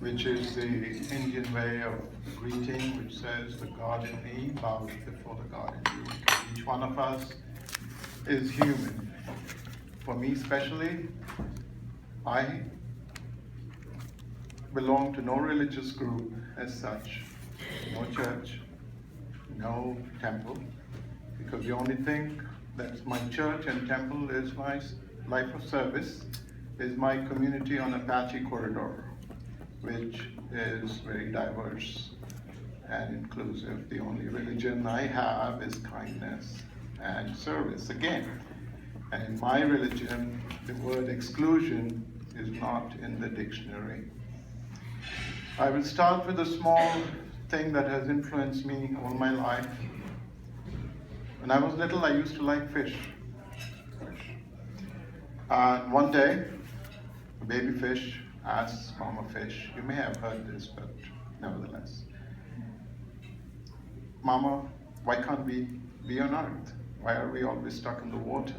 which is the Indian way of greeting, which says the God in me bows before the God in you. Each one of us is human. For me especially, I belong to no religious group as such, no church, no temple, because the only thing that's my church and temple is my life of service, is my community on Apache corridor, which is very diverse and inclusive. The only religion I have is kindness and service again. And in my religion, the word exclusion is not in the dictionary. I will start with a small thing that has influenced me all my life. When I was little, I used to like fish. And one day, a baby fish asks mama fish, you may have heard this, but nevertheless, Mama, why can't we be on earth? Why are we always stuck in the water?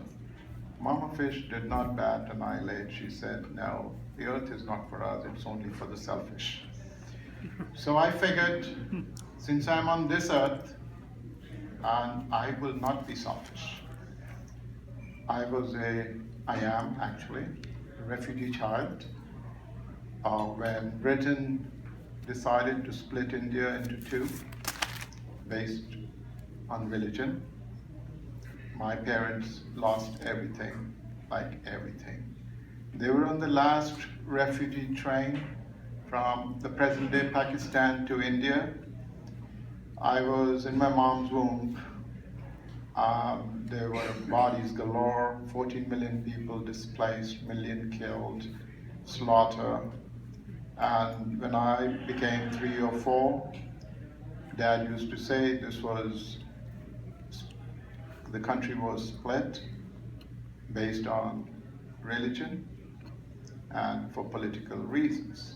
Mama fish did not bat an eyelid. She said, no, the earth is not for us, it's only for the selfish. So I figured, since I'm on this earth, and I will not be selfish. I am actually a refugee child. When Britain decided to split India into two, based on religion, my parents lost everything, like everything. They were on the last refugee train from the present-day Pakistan to India. I was in my mom's womb. There were bodies galore, 14 million people displaced, million killed, slaughter. And when I became 3 or 4, Dad used to say the country was split based on religion and for political reasons,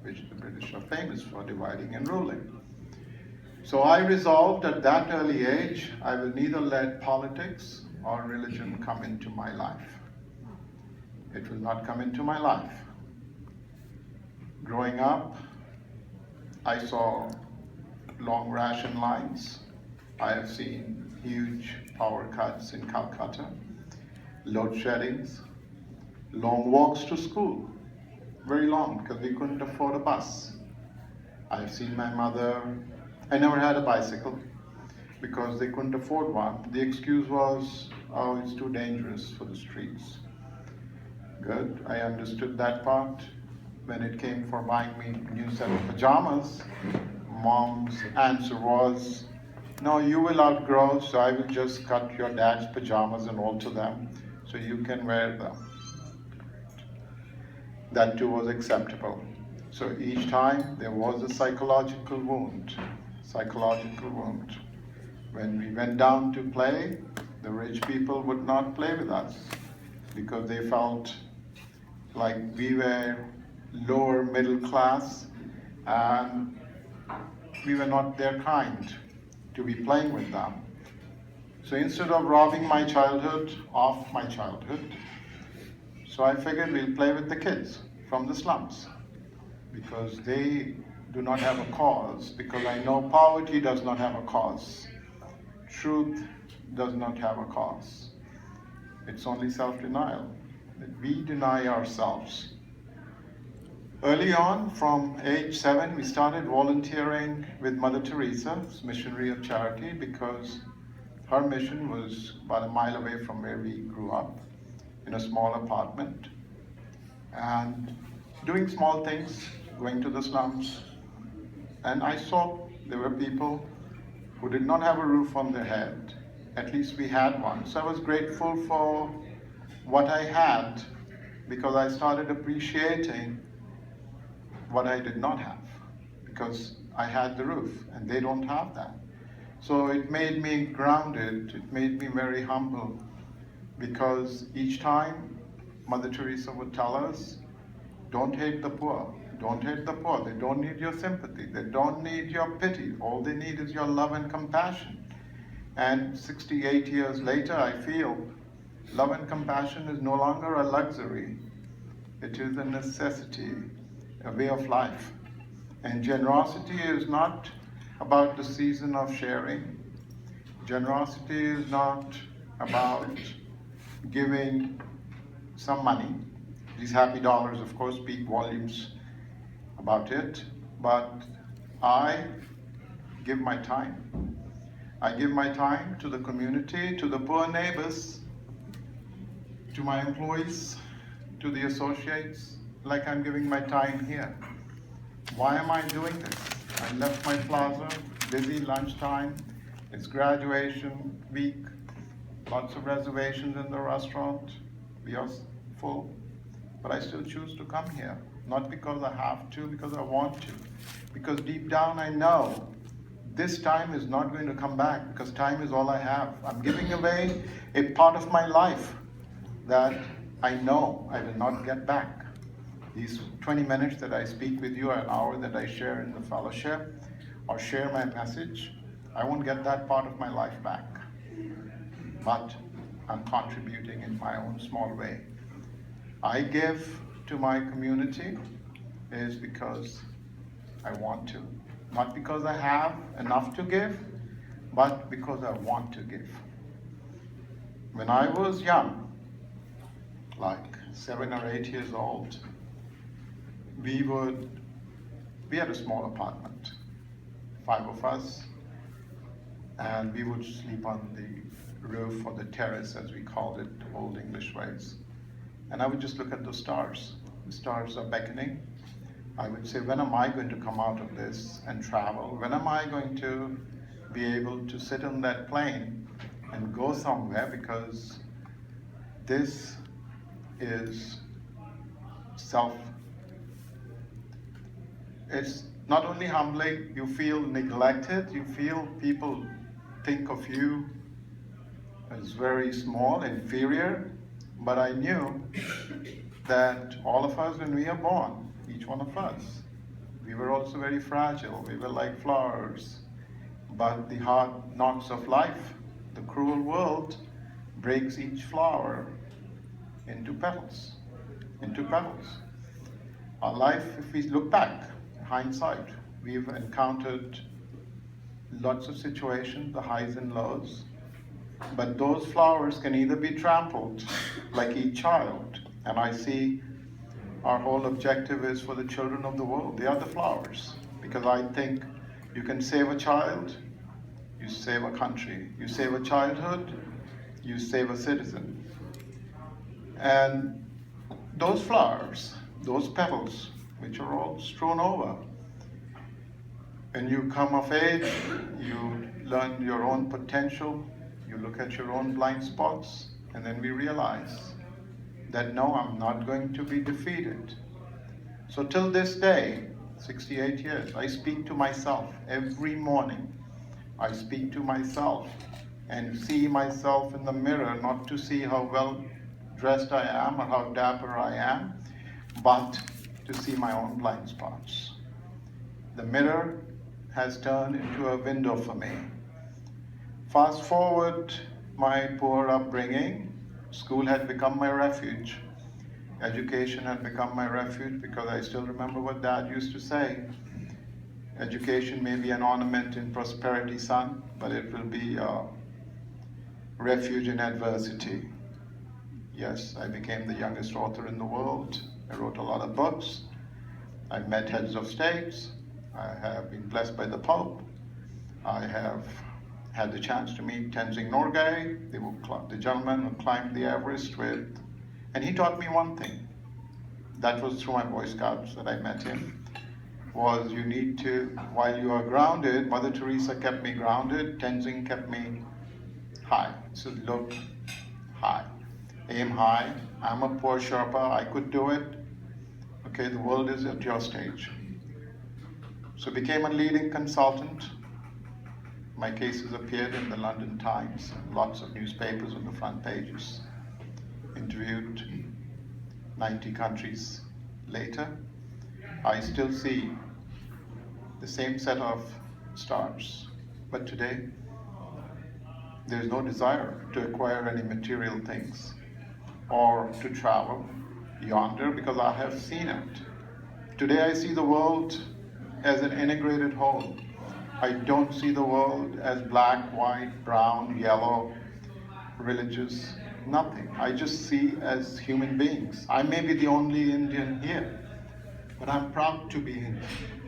which the British are famous for, dividing and ruling. So I resolved at that early age, I will neither let politics or religion come into my life. It will not come into my life. Growing up, I saw long ration lines. I have seen huge power cuts in Calcutta, load sheddings, long walks to school, very long because we couldn't afford a bus. I've seen my mother, I never had a bicycle because they couldn't afford one. The excuse was, oh, it's too dangerous for the streets. Good, I understood that part. When it came for buying me a new set of pajamas, Mom's answer was, no, you will outgrow, so I will just cut your dad's pajamas and alter them so you can wear them. That too was acceptable. So each time there was a psychological wound. When we went down to play, the rich people would not play with us because they felt like we were lower middle class and we were not their kind to be playing with them. So instead of robbing my childhood of my childhood, so I figured we'll play with the kids from the slums because they do not have a cause, because I know poverty does not have a cause. Truth does not have a cause. It's only self-denial, that we deny ourselves. Early on, from age 7, we started volunteering with Mother Teresa's Missionary of Charity because her mission was about a mile away from where we grew up, in a small apartment. And doing small things, going to the slums. And I saw there were people who did not have a roof on their head. At least we had one. So I was grateful for what I had because I started appreciating what I did not have because I had the roof and they don't have that. So it made me grounded, it made me very humble because each time Mother Teresa would tell us, don't hate the poor. Don't hate the poor. They don't need your sympathy. They don't need your pity. All they need is your love and compassion. And 68 years later, I feel love and compassion is no longer a luxury. It is a necessity, a way of life. And generosity is not about the season of sharing. Generosity is not about giving some money. These happy dollars, of course, speak volumes about it, but I give my time. I give my time to the community, to the poor neighbors, to my employees, to the associates, like I'm giving my time here. Why am I doing this? I left my plaza, busy lunchtime, it's graduation week, lots of reservations in the restaurant, we are full, but I still choose to come here, not because I have to, because I want to, because deep down I know this time is not going to come back, because time is all I have. I'm giving away a part of my life that I know I will not get back. These 20 minutes that I speak with you, an hour that I share in the fellowship, or share my message, I won't get that part of my life back. But I'm contributing in my own small way. I give to my community is because I want to. Not because I have enough to give, but because I want to give. When I was young, like 7 or 8 years old, we had a small apartment, 5 of us, and we would sleep on the roof or the terrace, as we called it, old English ways. And I would just look at the stars. The stars are beckoning. I would say, when am I going to come out of this and travel? When am I going to be able to sit on that plane and go somewhere? Because this is it's not only humbling, you feel neglected, you feel people think of you as very small, inferior, but I knew that all of us, when we are born, each one of us, we were also very fragile, we were like flowers, but the hard knocks of life, the cruel world, breaks each flower into petals, Our life, if we look back, hindsight, we've encountered lots of situations, the highs and lows, but those flowers can either be trampled like each child, and I see our whole objective is for the children of the world. They are the flowers, because I think you can save a child, you save a country. You save a childhood, you save a citizen. And those flowers, those petals, which are all strewn over, when you come of age, you learn your own potential, you look at your own blind spots, and then we realize that no, I'm not going to be defeated. So till this day, 68 years, I speak to myself every morning. I speak to myself and see myself in the mirror, not to see how well dressed I am or how dapper I am, but to see my own blind spots. The mirror has turned into a window for me. Fast forward my poor upbringing, school had become my refuge. Education had become my refuge, because I still remember what Dad used to say. Education may be an ornament in prosperity, son, but it will be a refuge in adversity. Yes, I became the youngest author in the world. I wrote a lot of books. I've met heads of states. I have been blessed by the Pope. I have had the chance to meet Tenzing Norgay, the gentleman who climbed the Everest with, and he taught me one thing. That was through my Boy Scouts that I met him, was you need to, while you are grounded, Mother Teresa kept me grounded, Tenzing kept me high. So look high, aim high. I'm a poor Sherpa, I could do it. Okay, the world is at your stage. So became a leading consultant. My cases appeared in the London Times, lots of newspapers on the front pages. Interviewed 90 countries later. I still see the same set of stars, but today there's no desire to acquire any material things or to travel yonder, because I have seen it. Today I see the world as an integrated whole. I don't see the world as black, white, brown, yellow, religious, nothing. I just see as human beings. I may be the only Indian here, but I'm proud to be Indian.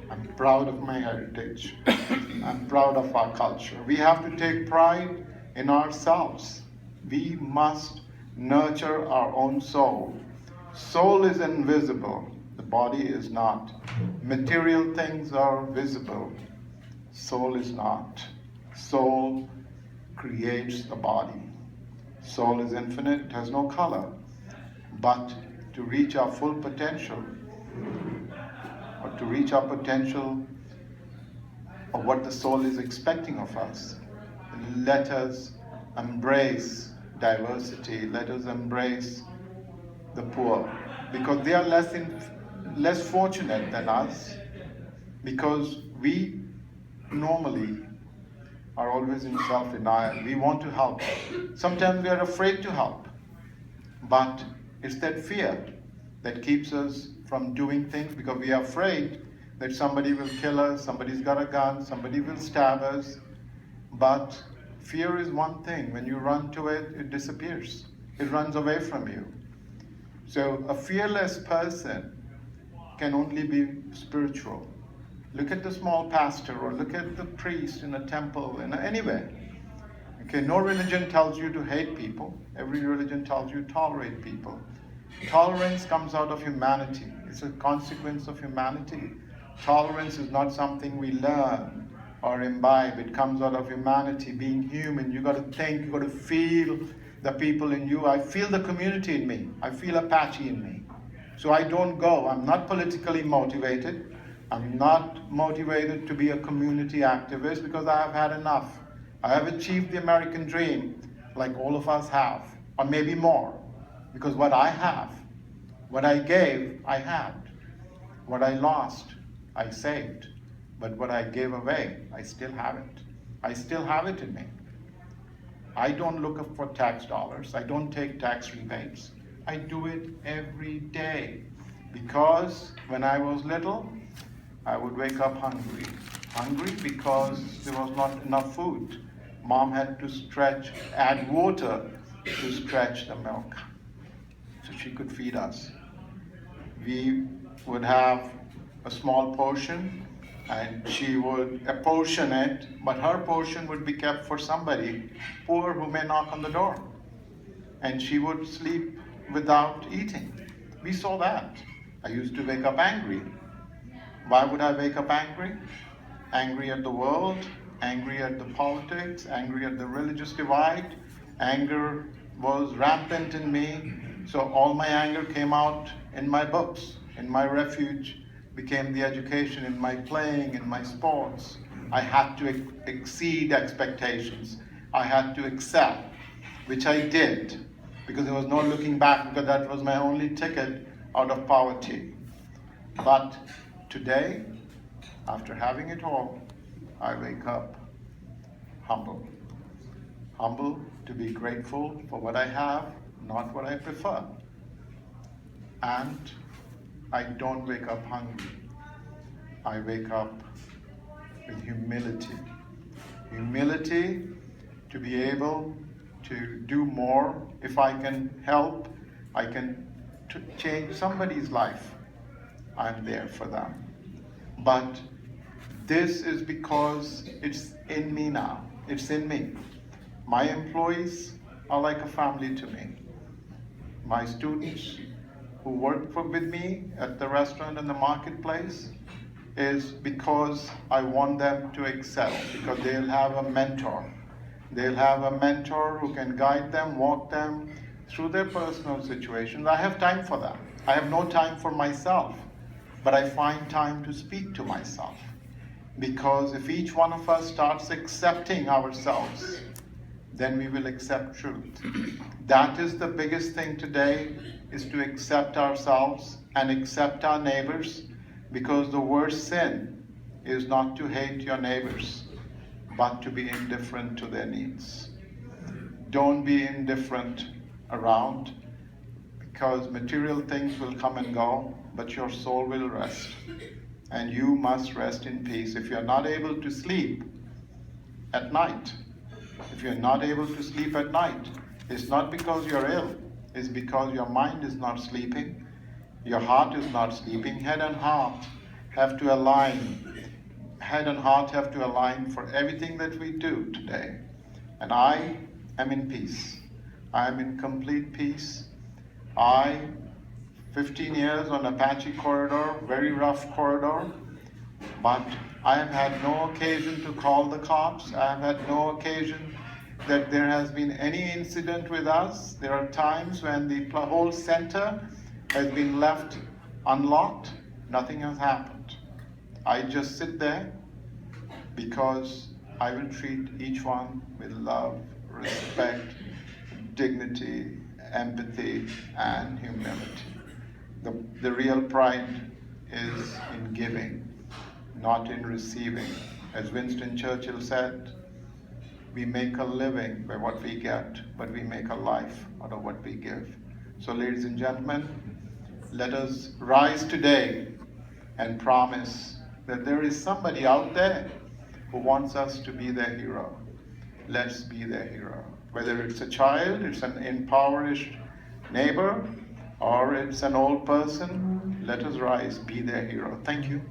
I'm proud of my heritage. I'm proud of our culture. We have to take pride in ourselves. We must nurture our own soul. Soul is invisible. The body is not. Material things are visible. Soul is not. Soul creates the body. Soul is infinite, it has no color. But to reach our full potential, or to reach our potential of what the soul is expecting of us, let us embrace diversity, let us embrace the poor, because they are less fortunate than us, because we normally are always in self-denial. We want to help. Sometimes we are afraid to help, but it's that fear that keeps us from doing things, because we are afraid that somebody will kill us, somebody's got a gun, somebody will stab us. But fear is one thing. When you run to it, it disappears. It runs away from you. So a fearless person can only be spiritual. Look at the small pastor, or look at the priest in a temple, anywhere. Okay, no religion tells you to hate people. Every religion tells you to tolerate people. Tolerance comes out of humanity. It's a consequence of humanity. Tolerance is not something we learn or imbibe. It comes out of humanity, being human. You got to think, you got to feel the people in you. I feel the community in me. I feel Apache in me. So I don't go. I'm not politically motivated. I'm not motivated to be a community activist, because I have had enough. I have achieved the American dream, like all of us have, or maybe more. Because what I have, what I gave, I had. What I lost, I saved. But what I gave away, I still have it. I still have it in me. I don't look for tax dollars. I don't take tax rebates. I do it every day. Because when I was little, I would wake up hungry. Hungry because there was not enough food. Mom had to add water to stretch the milk so she could feed us. We would have a small portion, and she would apportion it, but her portion would be kept for somebody poor who may knock on the door. And she would sleep without eating. We saw that. I used to wake up angry. Why would I wake up angry? Angry at the world, angry at the politics, angry at the religious divide. Anger was rampant in me, so all my anger came out in my books. In my refuge became the education, in my playing, in my sports. I had to exceed expectations. I had to excel, which I did, because there was no looking back, because that was my only ticket out of poverty. But today, after having it all, I wake up humble. Humble to be grateful for what I have, not what I prefer. And I don't wake up hungry. I wake up with humility. Humility to be able to do more. If I can help, I can change somebody's life, I'm there for them. But this is because it's in me now. It's in me. My employees are like a family to me. My students who work with me at the restaurant and the marketplace is because I want them to excel, because they'll have a mentor. They'll have a mentor who can guide them, walk them through their personal situations. I have time for that. I have no time for myself, but I find time to speak to myself. Because if each one of us starts accepting ourselves, then we will accept truth. That is the biggest thing today, is to accept ourselves and accept our neighbors, because the worst sin is not to hate your neighbors, but to be indifferent to their needs. Don't be indifferent around, because material things will come and go, but your soul will rest. and you must rest in peace. If you're not able to sleep at night, if you're not able to sleep at night, it's not because you're ill, it's because your mind is not sleeping, your heart is not sleeping. Head and heart have to align. Head and heart have to align for everything that we do today. And I am in peace. I am in complete peace. 15 years on Apache corridor, very rough corridor, but I have had no occasion to call the cops. I have had no occasion that there has been any incident with us. There are times when the whole center has been left unlocked. Nothing has happened. I just sit there because I will treat each one with love, respect, dignity, empathy, and humility. The real pride is in giving, not in receiving. As Winston Churchill said, we make a living by what we get, but we make a life out of what we give. So ladies and gentlemen, let us rise today and promise that there is somebody out there who wants us to be their hero. Let's be their hero. Whether it's a child, it's an impoverished neighbor, or it's an old person, let us rise, be their hero. Thank you.